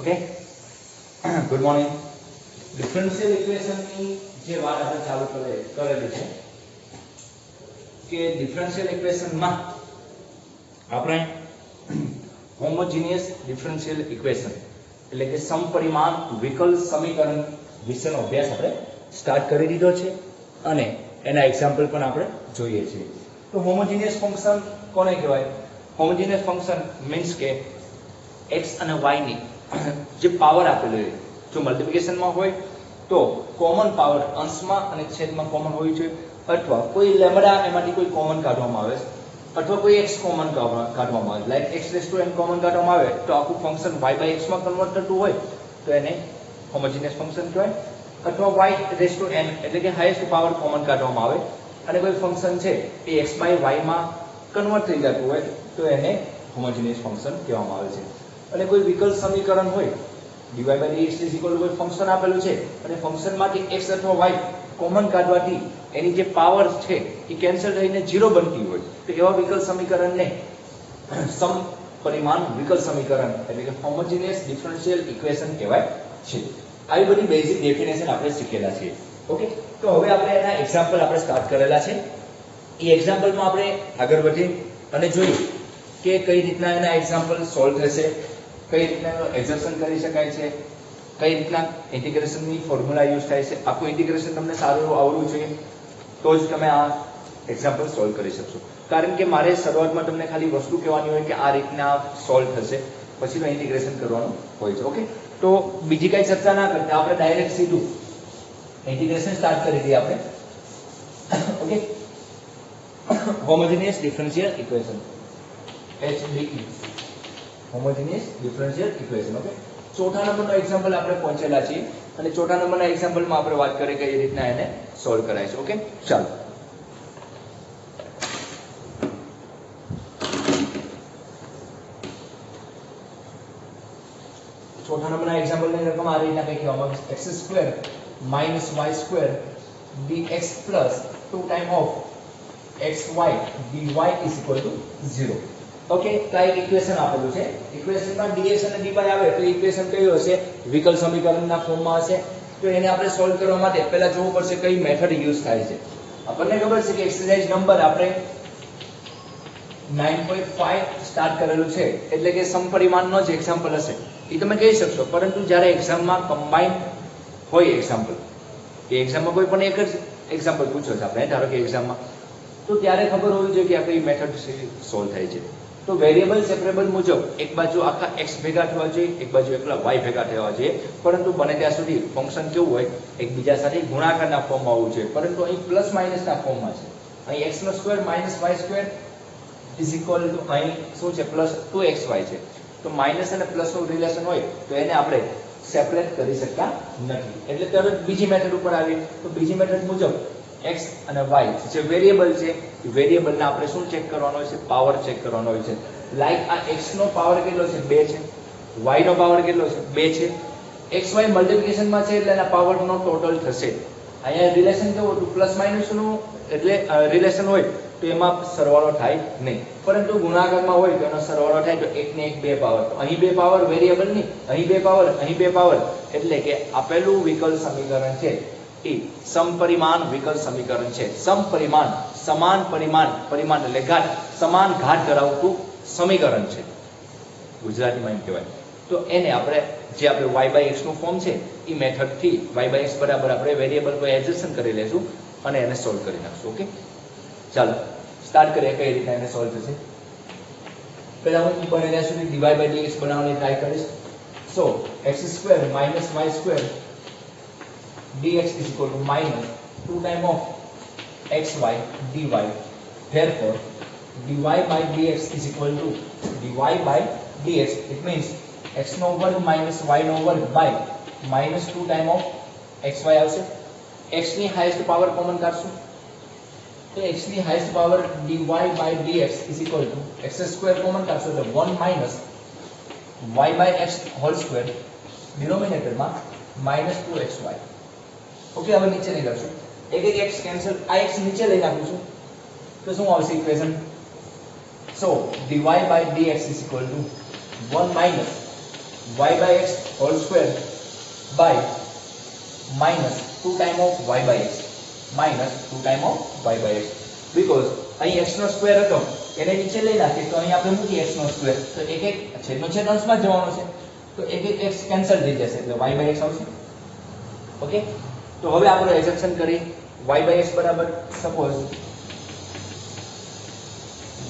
Okay good morning differential ઇક્વેશનની જે વાત આપણે ચાલુ કરેલી છે કે ડિફરન્શિયલ ઇક્વેશનમાં આપણે હોમોજીનિયસ ડિફરન્શિયલ ઇક્વેશન એટલે કે સમપરિમાણ વિકલ સમીકરણ વિશેનો અભ્યાસ આપણે સ્ટાર્ટ કરી દીધો છે અને એના એક્ઝામ્પલ પણ આપણે જોઈએ છીએ. તો હોમોજીનિયસ ફંક્શન કોને કહેવાય? હોમોજીનિયસ ફંક્શન મીન્સ કે x અને y ની જે પાવર આપેલો હોય, જો મલ્ટીપ્લિકેશનમાં હોય તો કોમન પાવર અંશમાં અને છેદમાં કોમન હોવી જોઈએ, અથવા કોઈ લેમ્બડા એમાંથી કોઈ કોમન કાઢવામાં આવે અથવા કોઈ x કોમન કાઢવામાં આવે, લાઈક x⁴n કોમન કાઢવામાં આવે તો આખું ફંક્શન y/x માં કન્વર્ટ થતું હોય તો એને હોમોજીનિયસ ફંક્શન કહેવાય. અથવા y⁴n એટલે કે હાઈએસ્ટ પાવર કોમન કાઢવામાં આવે અને કોઈ ફંક્શન છે એ x/y માં કન્વર્ટ થઈ જતું હોય તો એને હોમોજીનિયસ ફંક્શન કહેવામાં આવે છે. અને કોઈ વિકલ સમીકરણ હોય dy/dx કોઈ ફંક્શન આપેલું છે અને ફંક્શનમાંથી x અથવા y કોમન કાઢવાથી એની જે પાવર છે એ કેન્સલ થઈને 0 બનતી હોય તો એવા વિકલ સમીકરણને સમપરિમાણ વિકલ સમીકરણ એટલે કે હોમોજીનિયસ ડિફરન્શિયલ ઇક્વેશન કહેવાય છે. આવી બધી બેઝિક ડેફિનેશન આપણે શીખેલા છીએ. ઓકે, તો હવે આપણે એના એક્ઝામ્પલ આપણે સ્ટાર્ટ કરેલા છે. એ એક્ઝામ્પલમાં આપણે આગળ વધી અને જોયું કે કઈ રીતના એના એક્ઝામ્પલ સોલ્વ થશે, કઈ રીતના એનું એક્ઝર્શન કરી શકાય છે, કઈ રીતના ઇન્ટિગ્રેશનની ફોર્મ્યુલા યુઝ થાય છે. આખું ઇન્ટિગ્રેશન તમને સારું એવું આવડવું જોઈએ તો જ તમે આ એક્ઝામ્પલ સોલ્વ કરી શકશો. કારણ કે મારે શરૂઆતમાં તમને ખાલી વસ્તુ કહેવાની હોય કે આ રીતના સોલ્વ થશે, પછી ઇન્ટિગ્રેશન કરવાનું હોય છે. ઓકે, તો બીજી કઈ ચર્ચા ના કરતા આપણે ડાયરેક્ટ સીધું ઇન્ટિગ્રેશન સ્ટાર્ટ કરી દઈએ આપણે. Okay, homogeneous differential equation HDE homogeneous differential equation. Okay, ચોથા નંબરનો એક્ઝામ્પલ આપણે પહોંચેલા છીએ અને ચોથા નંબરના એક્ઝામ્પલમાં આપણે વાત કરીએ કઈ રીતના એને સોલ્વ કરાય છે. ઓકે, ચાલો ચોથા નંબરના એક્ઝામ્પલની રકમ આ રીતના કઈ કહેવામાં આવે છે, x² - y² dx plus 2 times of xy dy is equal to 0. Okay, તો આ એક ઇક્વેશન આપેલું છે. ઇક્વેશનમાં dx અને dy આવે તો ઇક્વેશન કયું હશે? વિકલ સમીકરણના ફોર્મમાં હશે. તો એને આપણે સોલ્વ કરવા માટે પહેલા જોવું પડશે કઈ મેથડ યુઝ થાય છે. આપણને ખબર છે કે એક્સરસાઇઝ નંબર આપણે 9.5 સ્ટાર્ટ કરેલું છે એટલે કે સમપરિમાણનો જ એક્ઝામ્પલ હશે એ તમે કહી શકશો. પરંતુ જ્યારે એક્ઝામમાં કમ્બાઈન હોય એક્ઝામ્પલ, એ એક્ઝામમાં કોઈ પણ એક જ એક્ઝામ્પલ પૂછો છે આપણે, ધારો કે એક્ઝામમાં, તો ત્યારે ખબર હોવી જોઈએ કે આ કઈ મેથડ સોલ્વ થાય છે. તો વેરિયેબલ સેપરેબલ મુજબ એક બાજુ આખા x ભેગા થવા જોઈએ, એક બાજુ એકલા y ભેગા થવા જોઈએ, પરંતુ બને ત્યાં સુધી ફંક્શન કેવું હોય એકબીજા સાથે ગુણાકારના ફોર્મમાં હોવું જોઈએ. પરંતુ અહીં પ્લસ માઇનસના ફોર્મમાં છે. અહીં x² - y² is equal to અહીં શું છે? પ્લસ 2xy છે. તો માઇનસ અને પ્લસ નું રિલેશન હોય તો એને આપણે સેપરેટ કરી શકતા નથી. એટલે તરત બીજી મેથડ ઉપર આવીએ તો બીજી મેથડ મુજબ x અને y જે વેરિયેબલ છે એ વેરિયેબલને આપણે શું ચેક કરવાનો હોય છે? પાવર ચેક કરવાનો હોય છે. લાઈક આ x નો પાવર કેટલો છે? 2 છે. y નો પાવર કેટલો છે? 2 છે. xy મલ્ટીપ્લિકેશનમાં છે એટલે એના પાવરનો ટોટલ થશે. અહીંયા રિલેશન કેવું હતું? પ્લસ માઇનસ નું એટલે રિલેશન હોય તો એમાં સરવાળો થાય નહીં, પરંતુ ગુણાકારમાં હોય તો એનો સરવાળો થાય તો 1 ને 1 2 પાવર. તો અહીં 2 પાવર વેરિયેબલ ની, અહીં 2 પાવર, અહીં 2 પાવર, એટલે કે આપેલું વિકલ સમીકરણ છે એ સમપરિમાણ વિકલ સમીકરણ છે. સમપરિમાણ સમાન પરિમાણ, પરિમાણ એટલે ઘાત, સમાન ઘાત ધરાવતું સમીકરણ છે, ગુજરાતીમાં એમ કહેવાય. તો એને આપણે જે આપણે y/x નું ફોર્મ છે એ મેથડ થી y/x બરાબર આપણે વેરિયેબલ પર એડજસ્ટ કરી લેશું અને એને સોલ્વ કરી નાખશું. ઓકે, ચાલો સ્ટાર્ટ કરીએ કઈ રીતે એને સોલ્વ થશે. પહેલા હું બને ત્યાં સુધી dy/dx બનાવવાની ટ્રાય કરીશ. સો x² - y² dx is equal to minus 2 times of xy dy. Therefore dy/dx is equal to dy/dx. It means x નો વર્ગ minus y નો વર્ગ by minus 2 times of xy આવશે. x ની હાઈએસ્ટ પાવર કોમન કાઢશું તો x ની highest power dy/dx is equal to x² common કાઢશો તો 1 minus y/x whole square ડિનોમિનેટરમાં minus 2xy. Okay, હવે નીચે લઈ લઈશું. એક x કેન્સલ, આ x નીચે લઈ નાખું છું તો શું આવશે equation? So dy/dx is equal to 1 minus y/x whole square by minus 2 time of y by x minus 2 time of y by x because અહીં x નો સ્ક્વેર હતો એને નીચે લઈ નાખીએ તો અહીં આપણે મૂકી x નો સ્ક્વેર તો એક એક છેદનો છેદ અંશમાં જવાનો છે તો એક એક x કેન્સલ થઈ જશે એટલે y by x આવશે ઓકે તો હવે આપણે એજમ્પશન કરી y by x બરાબર સપોઝ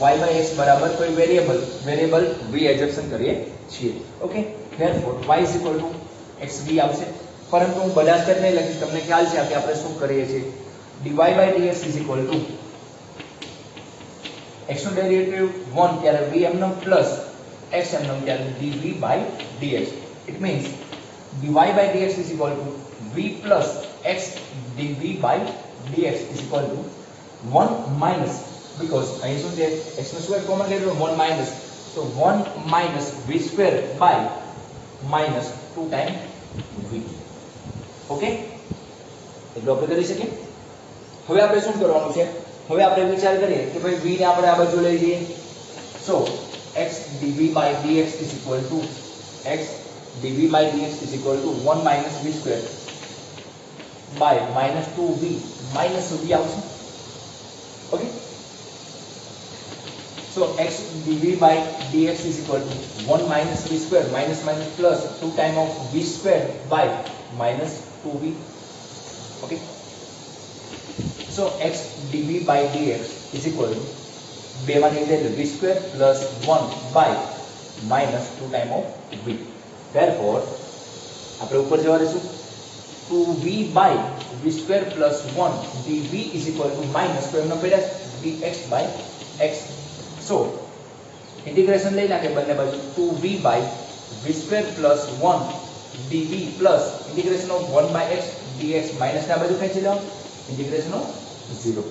y by x બરાબર કોઈ વેરિયેબલ v એજમ્પશન કરીએ છીએ ઓકે ધેરફોર y xv આવશે પરંતુ હું બધા સ્ટેપ નહીં લખીશ તમને ખ્યાલ છે કે આપણે શું કરીએ છીએ dy by dx x નો ડેરિવેટિવ 1 ત્યારે v એમનો પ્લસ x એમનો ત્યારે dv by dx it means dy by dx v plus x dv by dx 1 minus because અહીં શું છે x નો સ્ક્વેર કોમન લેજો 1 minus so 1 minus v square by minus 2 time v okay એટલું આપણે કરી શકીએ હવે આપણે શું કરવાનું છે હવે આપણે વિચાર કરીએ કે ભાઈ v ને આપણે આ બાજુ લઈ જઈએ so x dv by dx x dv by dx 1 minus v square by minus 2v minus v આવશે okay so x dv by dx 1 minus v square minus minus plus 2 time of v square by minus 2v okay so x dv by dx બે માંથી એટલે v square plus 1 by minus 2 time of v therefore આપણે ઉપર જવા દઈશું 2v by v square plus 1 dv minus તો એમનો પેલા dx by x so integration લઈ નાખે બંને બાજુ 2v by v square plus 1 dv plus integration of 1 by x dx minus ને આ બાજુ ખેંચી લો integration of 0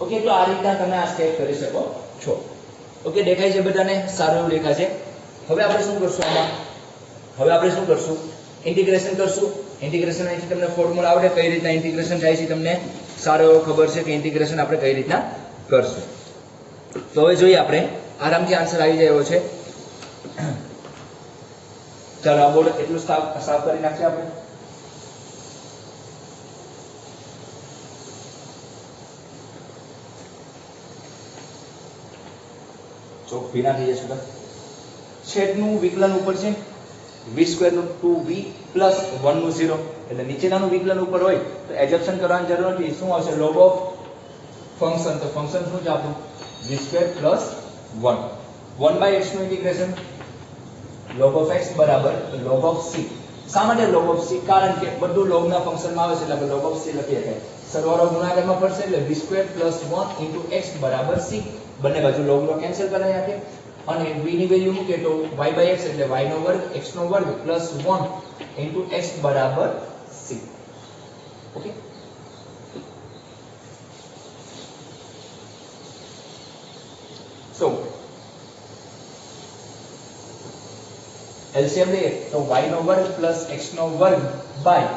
ઓકે તો આ રીતના તમે આ સ્ટેપ કરી શકો છો ઓકે દેખાય છે બધાને સારું એવું દેખાશે હવે આપણે શું કરશું આમાં હવે આપણે શું કરશું ઇન્ટિગ્રેશન કરશું ઇન્ટિગ્રેશન અહીંથી તમને ફોર્મ્યુલા આવડે કઈ રીતના ઇન્ટિગ્રેશન થાય છે તમને સારો એવો ખબર છે કે ઇન્ટિગ્રેશન આપણે કઈ રીતના કરશું તો હવે જોઈએ આપણે આરામથી આન્સર આવી જાય એવો છે ચાલો આ બોર્ડ એટલું સાફ કરી નાખીએ આપણે ચોક ભીના થઈ જશે છેદનું વિકલન ઉપર છે v સ્ક્વેર નું 2v પ્લસ 1 નું 0 એટલે નીચેનાનું વિકલન ઉપર હોય તો એજમ્પશન કરવાની જરૂર નથી શું આવશે log ઓફ ફંક્શન તો ફંક્શન શું છે આપણું v square plus 1 1 by x નું ઇન્ટિગ્રેશન log ઓફ x બરાબર log ઓફ c શા માટે log ઓફ c કારણ કે બધું log ના ફંક્શનમાં આવે છે એટલે આપણે log ઓફ c લખીએ કે સરવાળો ગુણાકારમાં પડશે એટલે v સ્ક્વેર પ્લસ 1 x બરાબર c બંને બાજુ log નો કેન્સલ કરી નાખીએ અને v ની વેલ્યુ મૂકે તો y by x એટલે y નો વર્ગ x નો વર્ગ પ્લસ 1 x બરાબર c ઓકે સો LCM લઈએ તો y નો વર્ગ પ્લસ x નો વર્ગ બાય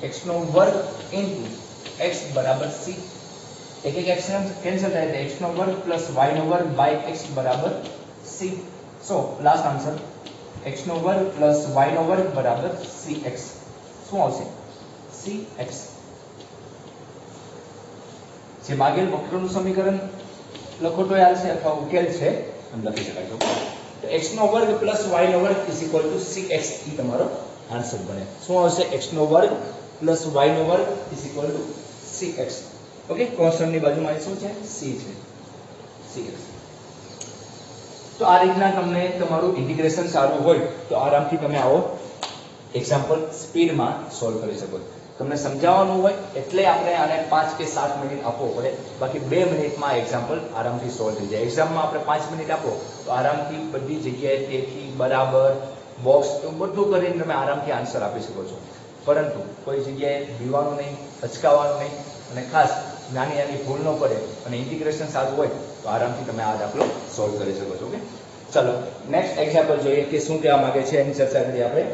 x નો વર્ગ x બરાબર c एक एक x कैंसिल થાય એટલે x નો વર્ગ પ્લસ y નો વર્ગ બાય x બરાબર c સો લાસ્ટ આન્સર x નો વર્ગ પ્લસ y નો વર્ગ બરાબર cx શું આવશે cx જે માગેલ વક્રનું સમીકરણ લખો તો આવશે અથવા ઉકેલ છે એમ લખી શકાય તો x નો વર્ગ પ્લસ y નો વર્ગ cx ઈ તમારો આન્સર બને શું આવશે x નો વર્ગ પ્લસ y નો વર્ગ cx ओके કોન્સ્ટન્ટ ની બાજુમાં શું છે c છે cx તો આ રીતના તમને તમારું ઇન્ટિગ્રેશન સારું હોય તો આરામથી તમે આવો એક્ઝામ્પલ સ્પીડમાં સોલ્વ કરી શકો તમને સમજાવવાનું હોય એટલે આપણે આને 5 કે 7 મિનિટ આપવો પડે બાકી 2 મિનિટમાં એક્ઝામ્પલ આરામથી સોલ્વ થઈ જાય એક્ઝામમાં આપણે 5 મિનિટ આપો તો આરામથી બધી જગ્યાએ તેથી બરાબર બોક્સ તો બધું કરીને તમે આરામથી આન્સર આપી શકો છો પરંતુ કોઈ જગ્યાએ બીવાનું નહીં અચકાવવાનું નહીં અને ખાસ નાની નાની ભૂલ ન પડે અને ઇન્ટિગ્રેશન સારું હોય તો આરામથી તમે આ દાખલો સોલ્વ કરી શકો છો ઓકે ચલો નેક્સ્ટ એક્ઝામ્પલ જોઈએ કે શું કહેવા માંગે છે એની ચર્ચા કરીએ આપણે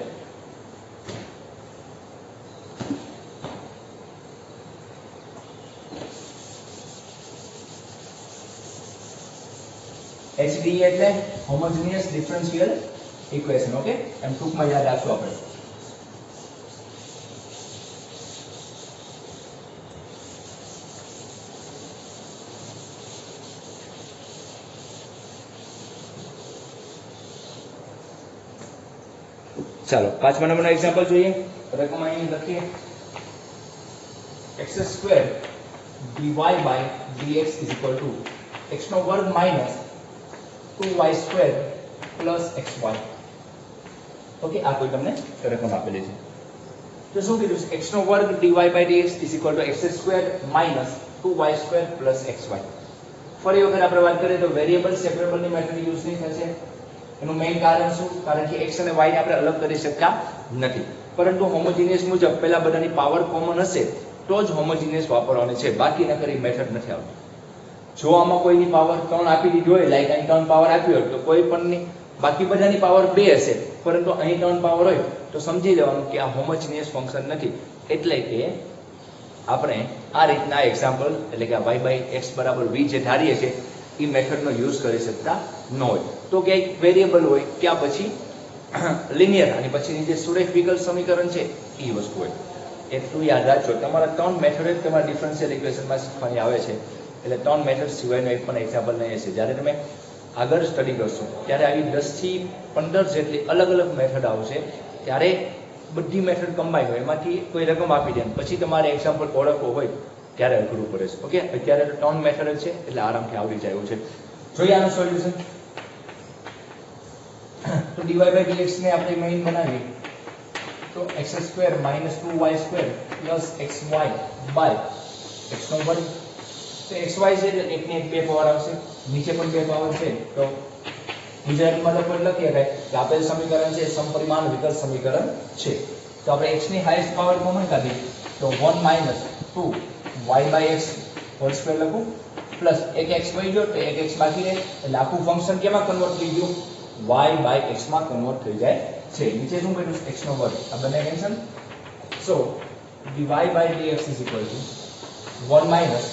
HDE એટલે હોમોજીનિયસ ડિફરન્શિયલ ઇક્વેશન. ઓકે, એમ ટૂંકમાં યાદ રાખશું આપણે. ચાલો 5મા નંબરનો એક્ઝામ્પલ જોઈએ. રકમ અહીં લખીએ x² dy by dx is equal to x નો વર્ગ minus 2y² plus xy. Okay, આ કોઈ તમને રકમ આપેલી છે તો શું કીધું છે? x નો વર્ગ dy by dx is equal to x² minus 2y² plus xy. ફરી વખત આપણે વાત કરીએ તો વેરિયેબલ સેપરેબલ ની મેથડ યુઝ નહીં થશે. એનું મેઇન કારણ શું? કારણ કે x અને y ને આપણે અલગ કરી શકતા નથી. પરંતુ હોમોજીનિયસ મુજબ પહેલા બધાની પાવર કોમન હશે તો જ હોમોજીનિયસ વાપરવાની છે, બાકી ન કરી મેથડ નથી આવતી. જો આમાં કોઈની પાવર 3 આપી દીધી હોય, લાઈક અહીં 3 પાવર આપી હોય તો કોઈ પણની બાકી બધાની પાવર 2 હશે, પરંતુ અહીં 3 પાવર હોય તો સમજી લેવાનું કે આ હોમોજીનિયસ ફંક્શન નથી. એટલે કે આપણે આ રીતના એક્ઝામ્પલ એટલે કે y by x બરાબર v જે ધારીએ છીએ એ મેથડનો યુઝ કરી શકતા ન હોય. તો ક્યાંક વેરિયેબલ હોય ત્યાં પછી લિનિયર અને પછીની જે સુરેખ વિકલ સમીકરણ છે એ વસ્તુ હોય. એટલું યાદ રાખજો. તમારા 3 મેથડ જ તમારા ડિફરન્શિયલ ઇક્વેશનમાં શીખવાની આવે છે. એટલે 3 મેથડ સિવાયનો એક પણ એક્ઝામ્પલ નહીં હશે. જ્યારે તમે આગળ સ્ટડી કરશો ત્યારે આવી 10 થી 15 જેટલી અલગ અલગ મેથડ આવશે. ત્યારે બધી મેથડ કમ્બાઈન હોય, એમાંથી કોઈ રકમ આપી દે પછી તમારે એક્ઝામ્પલ ઓળખવો હોય ત્યારે અઘરું પડે છે. ઓકે, અત્યારે 3 મેથડ છે એટલે આરામથી આવડી જાય એવું છે. જોઈએ આનું સોલ્યુશન. તો dy by dx ને આપણે મેઇન બનાવીએ તો x² minus 2y² plus xy by x નો વર્ગ. તો xy છે એટલે એકની એક 2 પાવર આવશે, નીચે પણ 2 પાવર છે. તો ગુજરાતીમાં લખો લખીએ કે આપેલ સમીકરણ છે સમપરિમાણ વિકલ સમીકરણ છે. તો આપણે x ની હાઈએસ્ટ પાવર કોમન કાઢીએ તો 1 minus 2y by x whole square લખું પ્લસ એક x વઈ ગયો તો એક x બાકી રહે એટલે આખું ફંક્શન કેમાં કન્વર્ટ થઈ ગયું? y by x માં કન્વર્ટ થઈ જાય છે. નીચે શું કર્યું? x નો વર્ગ. આ બંને cancel. So dy by dx is equal to 1 minus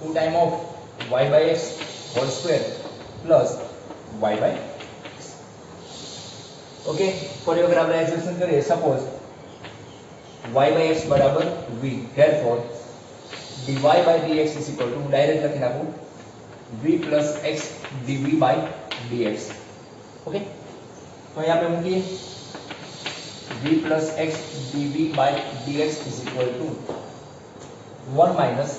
2 time of y by x whole square plus y by x. Okay, ફરી વખત આપણે એક્સપ્રેશન કરીએ. સપોઝ y by x બરાબર v, therefore dy by dx is equal to, direct લખી નાખું, v plus x dv by dx. Okay, તો અહીં આપણે મૂકીએ v plus x dv by dx is equal to 1 minus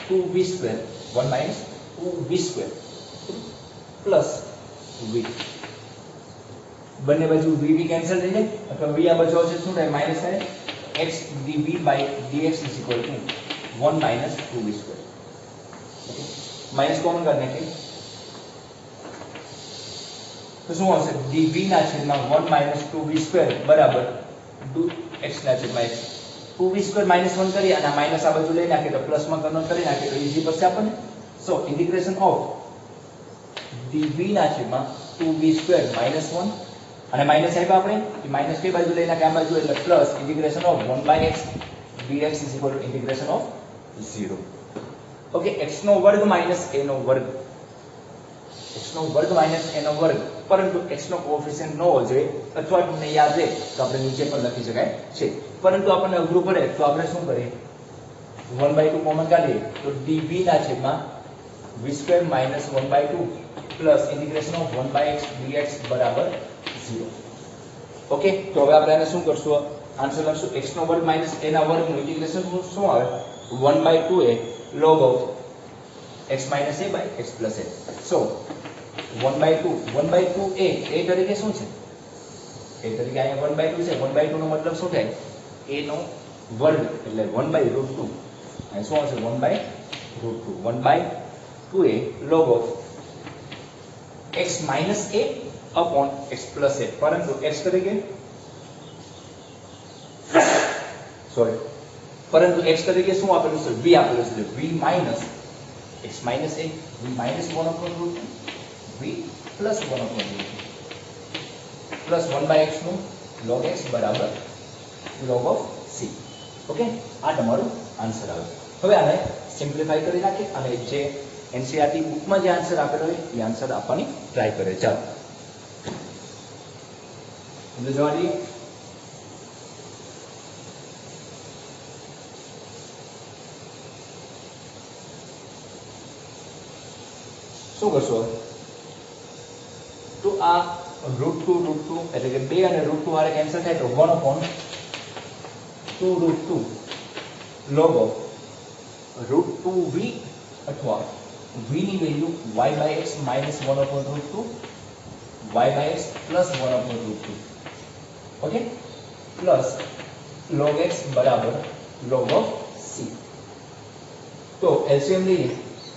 2v square, 1 minus 2v square plus v. બંને બાજુ v cancel થઈ જાય અથવા v આ બાજુ આવશે શું થાય? માઈનસ થાય. x dv by dx is equal to 1 minus 2v square. Okay, minus common કાઢી નાખીએ તો શું આવશે? dv ના છેદમાં 1 minus 2v square બરાબર x ના છેદમાં x. 2v square minus 1 કરી અને માઈનસ આ બાજુ લઈ નાખીએ તો પ્લસ માં કન્વર્ટ કરી નાખીએ તો ઈઝી પડશે આપણને. સો ઇન્ટિગ્રેશન ઓફ dv ના છેદમાં 2v square minus 1 અને માઈનસ આપ્યા આપણે એ માઈનસ કઈ બાજુ લઈ નાખીએ? આ બાજુ એટલે plus integration of 1 by x dx is equal to integration of 0. Okay, x નો વર્ગ માઈનસ a નો વર્ગ, x નો વર્ગ માઈનસ a નો વર્ગ, પરંતુ x નો કોએફિશિયન્ટ ન હોવો જોઈએ અથવા તમને યાદ રહે તો આપણે નીચે પણ લખી શકાય છે. પરંતુ આપણને અઘરું પડે તો આપણે શું કરીએ? 1/2 કોમન કાઢીએ તો dv ના છેદમાં v square minus 1/2 plus integration of 1 by x dx બરાબર 0. ઓકે, તો હવે આપણે આને શું કરશું? આન્સર લખશું x નો વર્ગ માઈનસ a ના વર્ગનું ઇન્ટિગ્રેશન શું આવે? 1/2a log of x minus a by x plus a. So 1/2a a તરીકે શું છે? a તરીકે અહીંયા 1/2 છે. 1/2 નો મતલબ શું થાય? a નો વર્ગ એટલે 1/√2. અહીં શું આવશે? 1/√2. 1/2a log of x minus a upon x plus a. પરંતુ x તરીકે x તરીકે શું આપેલું છે? v આપેલું છે. v minus x minus a, v minus 1/√2, v plus 1/√2 plus 1 by x નું log x બરાબર log of c. ઓકે, આ તમારું આન્સર આવે. હવે આને સિમ્પ્લિફાઈ કરી નાખીએ અને જે એનસીઈઆરટી બુકમાં જે આન્સર આપેલો હોય એ આન્સર આપવાની ટ્રાય કરે. ચાલો એટલે જવા દઈએ. શું કરશો તો આ √2 એટલે કે 2 અને √2 હારે કેન્સલ થાય તો 1/2 log of √2v અથવા v ની value y/x minus 1/√2 y/x plus 1/√2 okay plus log x બરાબર log of c. તો એલસીએમ લઈએ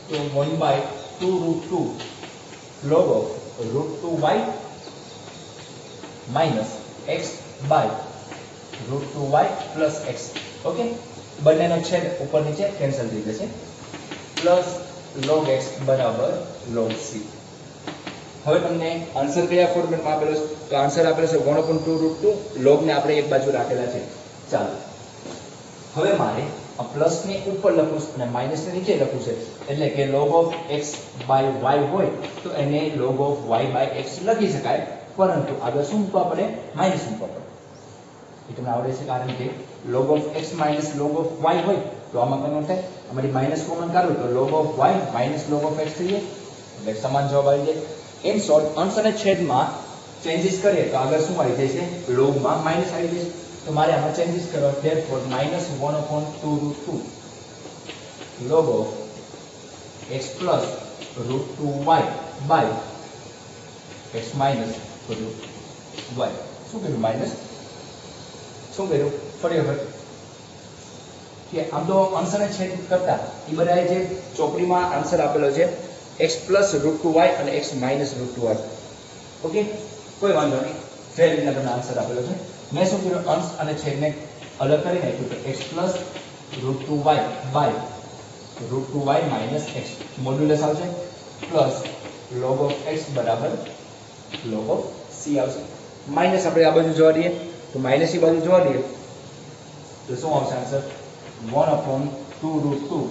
તો 1/2 log of √2y minus x by √2y plus x. Okay બંનેનો છેદ ઉપર નીચે કેન્સલ થઈ જશે પ્લસ log x બરાબર log c. હવે તમને આન્સર કયા ફોર્મેટમાં આપેલો છે તો આન્સર આપેલો છે 1/2 log ને આપણે એક બાજુ રાખેલા છે. ચાલો હવે મારે આ પ્લસ ને ઉપર લખવું છે અને માઈનસ ને નીચે લખવું છે એટલે કે log of x by y હોય તો એને log of y by x લખી શકાય પરંતુ આગળ શું મૂકવા પડે માઈનસ મૂકવા પડે. એ તમને આવડે છે કારણ કે log of x minus log of y હોય તો આમાં કન્વર્ટ થાય અમારી માઈનસ કોમન કાઢો તો log of y minus log of x થઈ જાય એટલે સમાન જવાબ આવી જાય. ઇન શોર્ટ અંશ અને છેદમાં ચેન્જીસ કરીએ તો આગળ શું આવી જશે log માં માઈનસ આવી જશે તો મારે આમાં ચેન્જીસ કરવા therefore -1/2 log of x plus √2y by x minus √y. શું કર્યું માઈનસ શું કર્યું ફરી વખત કે આમ તો અંશ અને છેદ કરતા એ બધા જે ચોપડીમાં આન્સર આપેલો છે x plus √2y અને x minus √2y. ઓકે કોઈ વાંધો નહીં જે રીતના તમને આન્સર આપેલો છે મેં શું કર્યું અંશ અને છેદને અલગ કરી નાખ્યું તો x plus √2y by √2y minus x modulus આવશે પ્લસ log of x બરાબર log of c આવશે. માઈનસ આપણે આ બાજુ જોવા દઈએ તો માઈનસ ની બાજુ જોવા દઈએ તો શું આવશે answer 1/2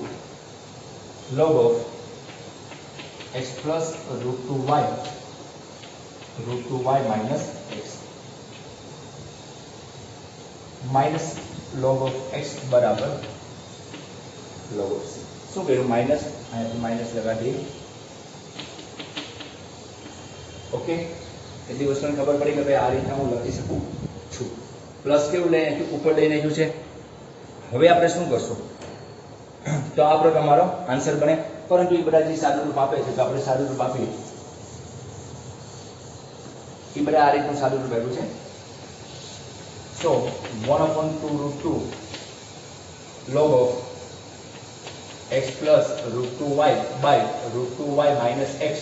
log of x plus √2y minus x minus log of x બરાબર log of c. શું કર્યું માઈનસ અહીંયા માઈનસ લગા દઈએ. ઓકે એટલી વસ્તુને ખબર પડી કે ભાઈ આ રીતના હું લખી શકું છું. પ્લસ કેવું લઈ નાખ્યું ઉપર લઈ નાખ્યું છે. હવે આપણે શું કરશું તો આપણો તમારો આન્સર બને પરંતુ એ બધા જે સાદું રૂપ આપે છે તો આપણે સાદું રૂપ આપીએ. એ બધા આ રીતનું સાદું રૂપ આપ્યું છે. So 1/2 log of x plus √2y by √2y minus x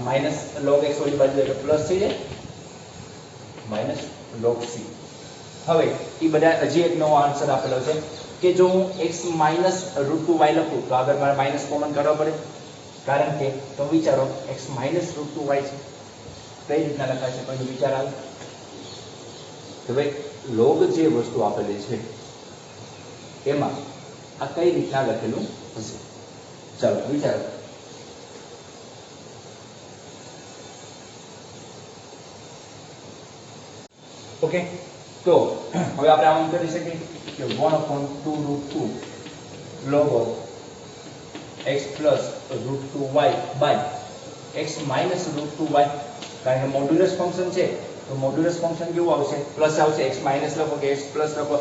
minus log x વાળી બાજુ એટલે પ્લસ થઈ જાય માઇનસ log c. હવે એ બધા હજી એક નવો આન્સર આપેલો છે કે જો હું x minus √2y લખું તો આગળ મારે માઇનસ કોમન કાઢવા પડે કારણ કે તો વિચારો x minus √2y છે કઈ રીતના લખાશે કોઈ વિચાર આવે તો ભાઈ log જે વસ્તુ આપેલી છે એમાં આ કઈ રીતના લખેલું હશે. ચાલો વિચારો. ઓકે તો હવે આપણે આમ કરી શકીએ કે 1/2 log of x plus √2y by x minus √2y કારણ કે મોડ્યુલસ ફંક્શન છે તો મોડ્યુલસ ફંક્શન કેવું આવશે પ્લસ આવશે. x માઇનસ લખો કે x પ્લસ લખો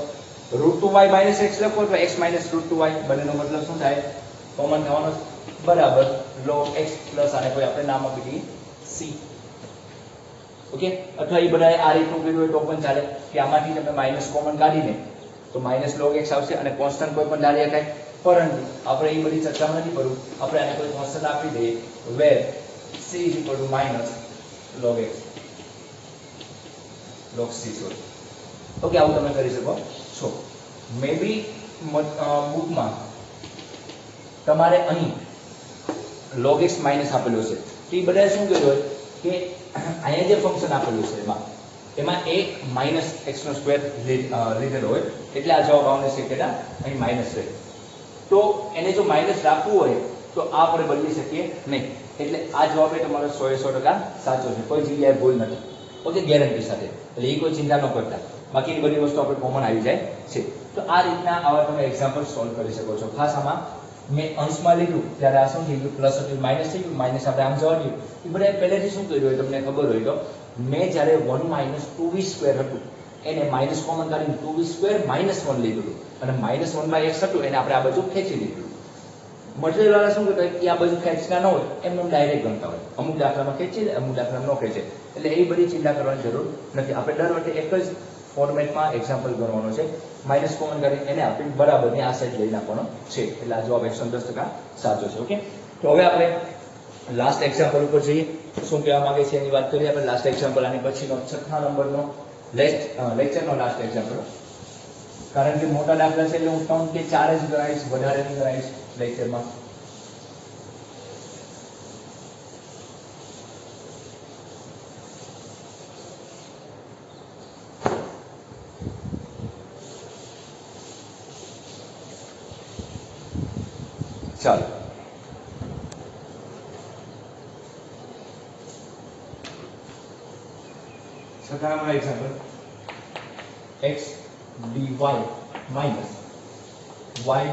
√2y minus x લખો તો x minus √2y બંનેનો મતલબ શું થાય કોમન થવાનો બરાબર log x પ્લસ આને કોઈ આપણે નામ આપી દઈએ c. ઓકે અથવા એ બધાએ આ રીતનું કર્યું હોય તો પણ ચાલે કે આમાંથી તમે માઇનસ કોમન કાઢીને તો માઇનસ log x આવશે અને કોન્સ્ટન્ટ કોઈ પણ ધારી શકાય પરંતુ આપણે એ બધી ચર્ચામાં નથી કરવું. આપણે આને કોઈ કોન્સ્ટન્ટ આપી દઈએ where c is equal to minus log x log c sorry. Okay આવું તમે કરી શકો છો. મે બી બુકમાં તમારે અહીં log x માઇનસ આપેલું છે તો એ બધાએ શું કર્યું હોય કે અહીંયા જે ફંક્શન આપેલું છે એમાં એક માઇનસ x નો સ્ક્વેર લીધેલો હોય એટલે આ જવાબ આવશે કે અહીં માઇનસ રહે. તો તો એને જો માઇનસ રાખવું હોય તો આ આપણે બદલી શકીએ નહીં. એટલે આ જવાબ એ તમારો 100% સાચો છે, કોઈ જગ્યાએ ભૂલ નથી. ઓકે, ગેરંટી સાથે. એટલે એ કોઈ ચિંતા ન કરતા, બાકી બધી વસ્તુ આપણે કોમન આવી જાય છે. તો આ રીતના આવા તમે એક્ઝામ્પલ સોલ્વ કરી શકો છો. ખાસ આમાં મેં અંશમાં લીધું ત્યારે આ શું થઈ ગયું, પ્લસ હતું માઇનસ થઈ ગયું, માઇનસ આપણે આમ જવા દઉં. એ બધા પહેલેથી શું કર્યું હોય તમને ખબર હોય તો, મેં જ્યારે 1 - 2v² હતું એને માઇનસ કોમન કાઢીને 2v² - 1 લીધું અને -1/x હતું એને આપણે આ બાજુ ખેંચી લીધું. મટીરિયલ વાળા શું કરતા કે આ બાજુ ખેંચતા ન હોય એમને ડાયરેક્ટ ગણતા હોય, અમુક દાખલામાં ખેંચી લે, અમુક દાખલામાં ન ખેંચે. એટલે એ બધી ચિંતા કરવાની જરૂર નથી. આપણે દર વખતે એક જ ફોર્મેટમાં એક્ઝામ્પલ ગણવાનો છે, માઇનસ કોમન કરી એને આપણે બરાબરની આ સાઈડ લઈ નાખવાનો છે. એટલે આ જવાબ 110% સાચો છે. ઓકે, તો હવે આપણે લાસ્ટ એક્ઝામ્પલ ઉપર જઈએ. શું કહેવા માંગે છે એની વાત કરીએ આપણે. લાસ્ટ એક્ઝામ્પલ આની પછીનો 6થા નંબરનો લેક્ચરનો લાસ્ટ એક્ઝામ્પલ. કારણ કે મોટા દાખલા છે એટલે હું કાઉન્ટ કે 4 જ કરાવીશ, વધારે નહીં કરાવીશ લેક્ચરમાં. ચાલો, છઠ્ઠા નંબરનો example, x dy minus y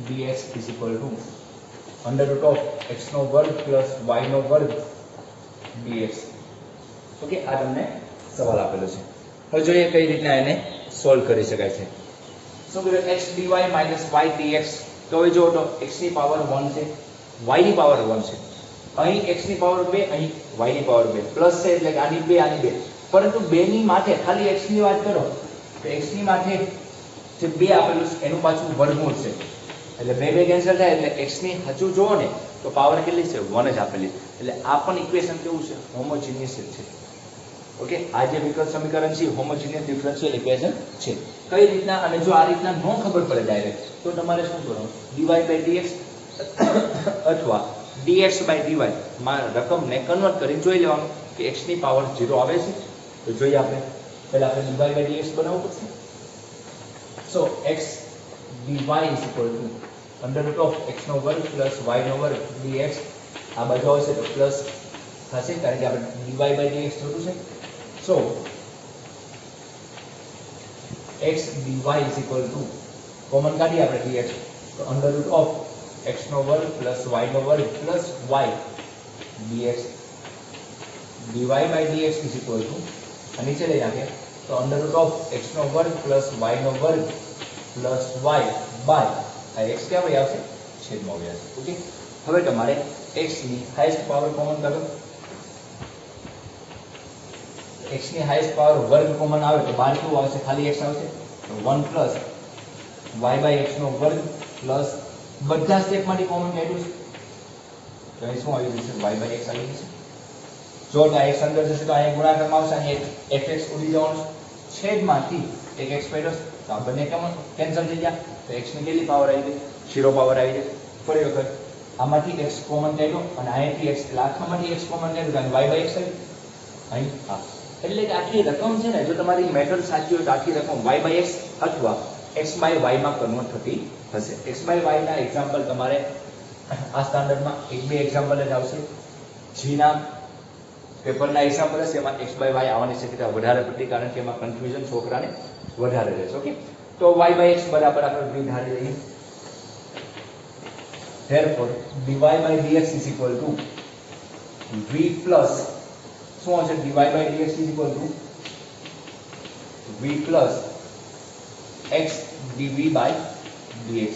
dx is equal to under root of x નો વર્ગ plus y નો વર્ગ dx. ઓકે, આ તમને સવાલ આપેલો છે. હવે જોઈએ કઈ રીતના એને સોલ્વ કરી શકાય છે. શું કર્યું, x dy minus y dx. તો હવે જો તો x ની પાવર 1 છે, y ની પાવર 1 છે, અહીં x ની પાવર 2, અહીં y ની પાવર 2, પ્લસ છે એટલે કે આની 2 આની 2. પરંતુ 2 ની માથે ખાલી x ની વાત કરો તો x ની માથે જે 2 આપેલું છે એનું પાછું વર્ગમૂળ છે, એટલે 2 કેન્સલ થાય. એટલે x ની હજુ જોવો ને તો પાવર કેટલી છે, 1 જ આપેલી. એટલે આ પણ ઇક્વેશન કેવું છે, હોમોજીનિયસ છે. ઓકે, આ જે વિકલ સમીકરણ છે હોમોજીનિયસ ડિફરન્શિયલ ઇક્વેશન છે. કઈ રીતના, અને જો આ રીતના ન ખબર પડે ડાયરેક્ટ તો તમારે શું કરવાનું, dy/dx અથવા dx/dy માં રકમને કન્વર્ટ કરીને જોઈ લેવાનું કે x ની પાવર 0 આવે છે. તો જોઈએ આપણે પહેલા આપણે dy/dx બનાવવું પડશે. સો x dy is equal to under root of x નો વર્ગ plus y નો વર્ગ dx. આ બાજુ આવશે તો પ્લસ થશે કારણ કે આપણે dy/dx જોતું છે. સો x dy is equal to common કાઢીએ આપણે dx, તો under root of x નો વર્ગ plus y નો વર્ગ plus y dx. dy/dx is equal to નીચે લઈ નાખીએ તો under root of x નો વર્ગ plus y નો વર્ગ plus y by આ x ક્યાં વહી આવશે, છેદમાં વહી આવશે. ઓકે, હવે તમારે x ની હાઈએસ્ટ પાવર કોમન કરો. x ની હાઈએસ્ટ પાવર વર્ગ કોમન આવે તો બહાર કેવું આવશે, ખાલી x આવશે. તો 1 plus y by x નો વર્ગ પ્લસ બધા સ્ટેપમાંથી કોમન કાઢ્યું છે તો અહીં શું આવી જશે, y by x આવી જશે. જો આ x અંદર જશે તો અહીંયા ગુણાકારમાં આવશે, અહીંયા fx ઉડી જવાનું છે. છેદમાંથી એક x પડ્યો તો આ બંને કેન્સલ થઈ ગયા. તો x ની કેટલી પાવર આવી ગઈ, 0 પાવર આવી ગઈ. ફરી વખત આમાંથી x કોમન કાઢ્યો અને અહીંયાથી x, એટલે આખામાંથી x કોમન કાઢ્યું અને y by x આવી અહીં. હા, એટલે કે આખી રકમ છે ને, જો તમારી મેથડ સાચી હોય તો આખી રકમ y by x અથવા x by y માં કન્વર્ટ થતી હશે. x by y ના એક્ઝામ્પલ તમારે આ સ્ટાન્ડર્ડમાં 1-2 એક્ઝામ્પલ જ આવશે. જીના પેપરના એક્ઝામ્પલ હશે એમાં x by y આવવાની શક્યતા વધારે પડતી, કારણ કે એમાં કન્ફ્યુઝન છોકરાને વધારે રહેશે. ઓકે, તો y by x બરાબર આપણે v ધારી લઈએ. therefore dy by dx is equal to v plus શું આવશે, dy by dx is equal to v plus x dv by dx.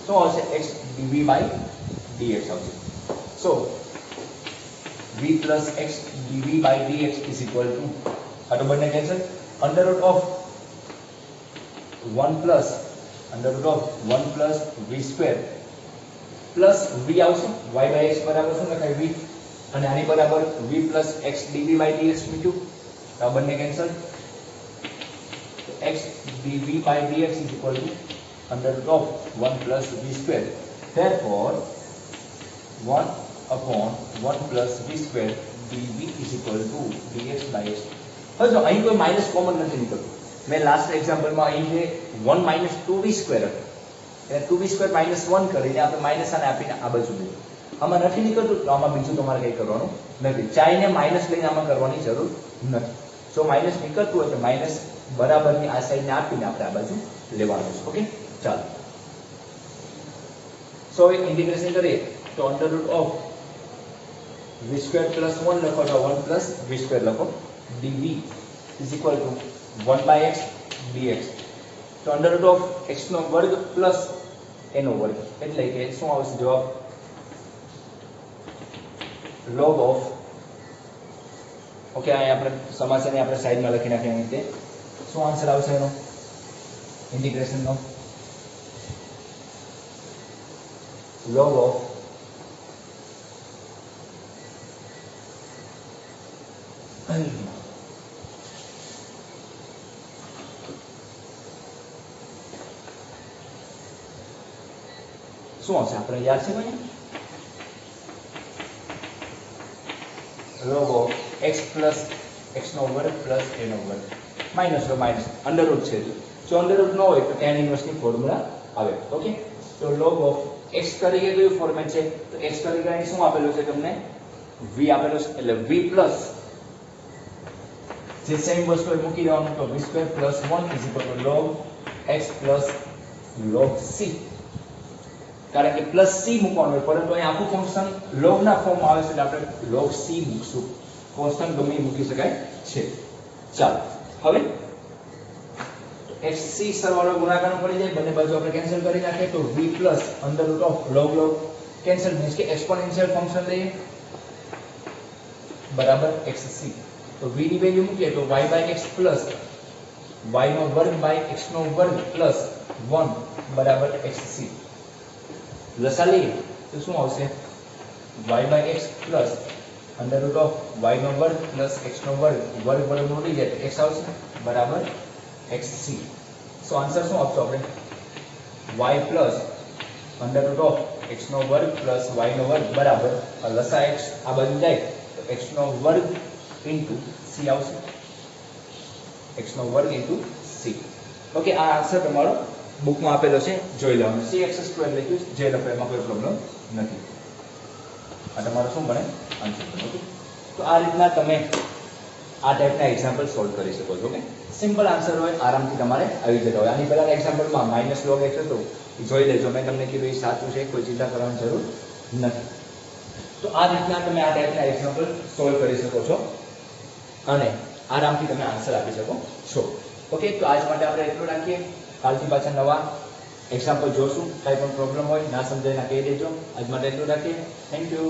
શું આવશે, x dv by dx આવશે. so v plus x dv by dx is equal to આ તો બંને cancel, under root of 1 plus v square plus v આવશે, y by x બરાબર શું લખાય, v, અને આની બરાબર v plus x dv by dx મીઠું, તો આ બંને cancel. x dv by dx is equal to under root of 1 plus v square. therefore 1 upon 1 plus v square dv is equal to dx by x. હવે જો અહીં કોઈ minus common નથી નીકળતું મેં લાસ્ટ એક્ઝામ્પલમાં અહીં જે 1 માઇનસ 2v² હતો એટલે 2v² -1 કરીને આપણે માઇનસ આને આપીને આ બાજુ લીધું. આમાં નથી નીકળતું તો આમાં બીજું તમારે કંઈ કરવાનું નથી. ચાઈને માઇનસ લઈને આમાં કરવાની જરૂર નથી. જો માઇનસ નીકળતું હોય તો માઇનસ બરાબરની આ સાઈડને આપીને આપણે આ બાજુ લેવાનું છે. ઓકે, ચાલો. સો હવે ઇન્ટિગ્રેશન કરીએ તો અંડર રૂટ ઓફ v² + 1 લખો તો 1 + v² લખો. dv is equal to 1/x dx. તો under root of x² + a² એટલે કે શું આવશે જવાબ? log of, ઓકે, અહીંયા આપણે સમાસને આપણે સાઈડમાં લખી નાખીએ. અહીં તે શું આન્સર આવશે એનો ઇન્ટિગ્રેશનનો? log of શું આવશે આપણે યાદ છે ભાઈ? log of x plus x² plus a² minus લો માઇનસ અંડર રૂટ છે. જો અંડર રૂટ ન હોય તો tan ઇન્વર્સની ફોર્મ્યુલા આવે. ઓકે, તો log of x તરીકે કયું ફોર્મેટ છે? તો x તરીકે અહીં શું આપેલું છે તમને? v આપેલું છે એટલે v પ્લસ જે સેમ વસ્તુ મૂકી દેવાનું તો v² + 1 log x plus log c. કારણ કે પ્લસ c મૂકવાનું હોય પરંતુ અહીં આખું ફંક્શન log ના ફોર્મમાં આવે છે એટલે આપણે log c મૂકશું. કોન્સ્ટન્ટ ગમે મૂકી શકાય છે. ચાલો હવે xc સરવાળો ગુણાકારનો પડી જાય, બંને બાજુ આપણે કેન્સલ કરી નાખીએ તો v plus under root of log cancel means કે એક્સપોનેન્શિયલ ફંક્શન લઈએ બરાબર xc. તો v ની વેલ્યુ મૂકીએ તો y/x પ્લસ y² પ્લસ 1 બરાબર xc. લસા લઈએ તો શું આવશે? y/x plus under root of y² plus x² વર્ગ ઉડી જાય તો x આવશે બરાબર xc. સો આન્સર શું આપશો આપણે? y plus under root of x² plus y² બરાબર લસા x આ બાજુ જાય તો x² ઇન્ટુ c આવશે. x² into c. ઓકે, આ આન્સર તમારો બુકમાં આપેલો છે, જોઈ લેવાનો. cx² લખ્યું જે લખો એમાં કોઈ પ્રોબ્લેમ નથી. આ તમારો શું બને? આન્સર બને. ઓકે, તો આ રીતના તમે આ ટાઈપના એક્ઝામ્પલ સોલ્વ કરી શકો છો. ઓકે, સિમ્પલ આન્સર હોય આરામથી તમારે આવી જતા હોય. આની પહેલાના એક્ઝામ્પલમાં -log x હતો એ જોઈ લેજો. મેં તમને કીધું એ સાચું છે, કોઈ ચિંતા કરવાની જરૂર નથી. તો આ રીતના તમે આ ટાઈપના એક્ઝામ્પલ સોલ્વ કરી શકો છો અને આરામથી તમે આન્સર આપી શકો છો. ઓકે, તો આજ માટે આપણે એટલું રાખીએ. કાલથી પાછા નવા એક્ઝામ્પલ જોશું. કાંઈ પણ પ્રોબ્લેમ હોય ના સમજાય ના કહી દેજો. આજ માટે એટલું રાખીએ. Thank you.